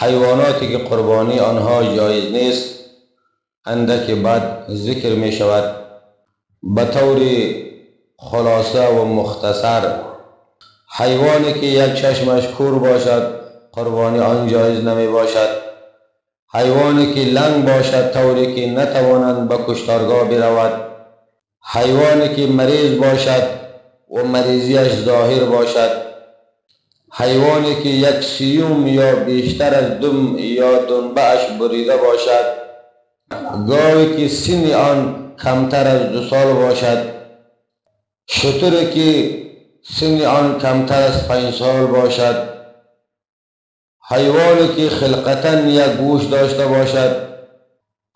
حیواناتی که قربانی آنها جایز نیست اندک بعد ذکر می شود. به طور خلاصه و مختصر، حیوانی که یک چشمش کور باشد قربانی آن جایز نمی باشد. حیوانی که لنگ باشد طوری که نتواند به کشتارگاه برود. حیوانی که مریض باشد و مریضیش ظاهر باشد. حیوانی که یک سیوم یا بیشتر از دم یا دنبه‌اش بریده باشد. گاوی که سن آن کمتر از 2 سال باشد. شتری که سن آن کمتر از 5 سال باشد. حیوانی که خلقتاً یک گوش داشته باشد.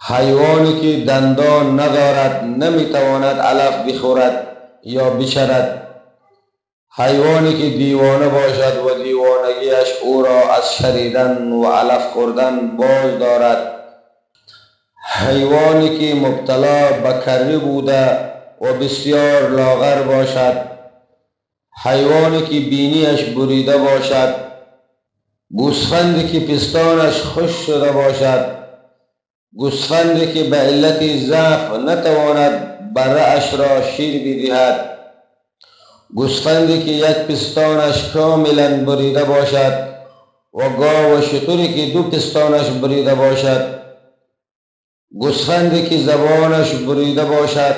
حیوانی که دندان ندارد، نمیتواند علف بخورد یا بچرد. حیوانی که دیوانه باشد و دیوانگیش او را از شریدن و علف خوردن باز دارد. حیوانی که مبتلا به کری بوده و بسیار لاغر باشد. حیوانی که بینیش بریده باشد. گوسفندی که پستانش خشک شده باشد. گوسفندی که به علت ضعف نتواند بره‌اش را شیر بدهد. گوسفندی که یک پستانش کاملا بریده باشد و گاو و شتری که 2 پستانش بریده باشد. گوسفندی که زبانش بریده باشد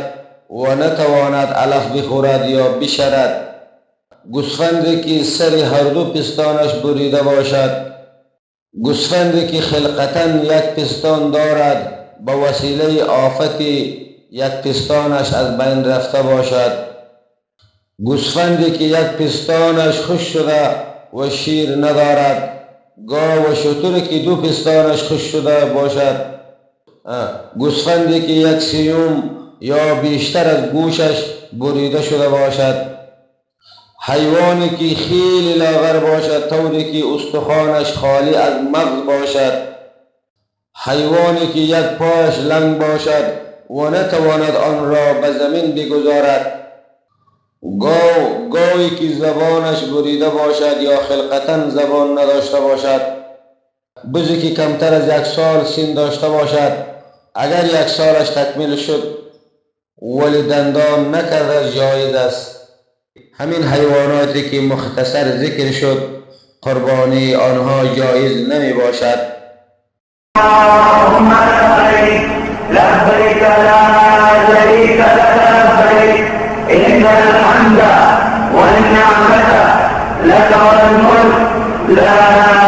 و نتواند علف بخورد یا بشرد. گوسفندی که سر هر 2 پستانش بریده باشد. گوسفندی که خلقتاً یک پستان دارد به وسیله آفت یک پستانش از بین رفته باشد. گوسفندی که یک پستانش خشک شده و شیر ندارد. گاو و شتری که 2 پستانش خشک شده باشد. گوسفندی که یک سیوم یا بیشتر از گوشش بریده شده باشد. حیوانی که خیلی لاغر باشد طوری که استخوانش خالی از مغز باشد. حیوانی که یک پایش لنگ باشد و نتواند آن را به زمین بگذارد. گاوی که زبانش بریده باشد یا خلقتاً زبان نداشته باشد. بزی که کمتر از 1 سال سن داشته باشد. اگر 1 سالش تکمیل شد ولی دندان نکرده جایز است. همین حیواناتی که مختصر ذکر شد قربانی آنها جایز نمی باشد. اللهم لبیک لا شریک لک لبیک ان الحمد والنعمة لك والملك لا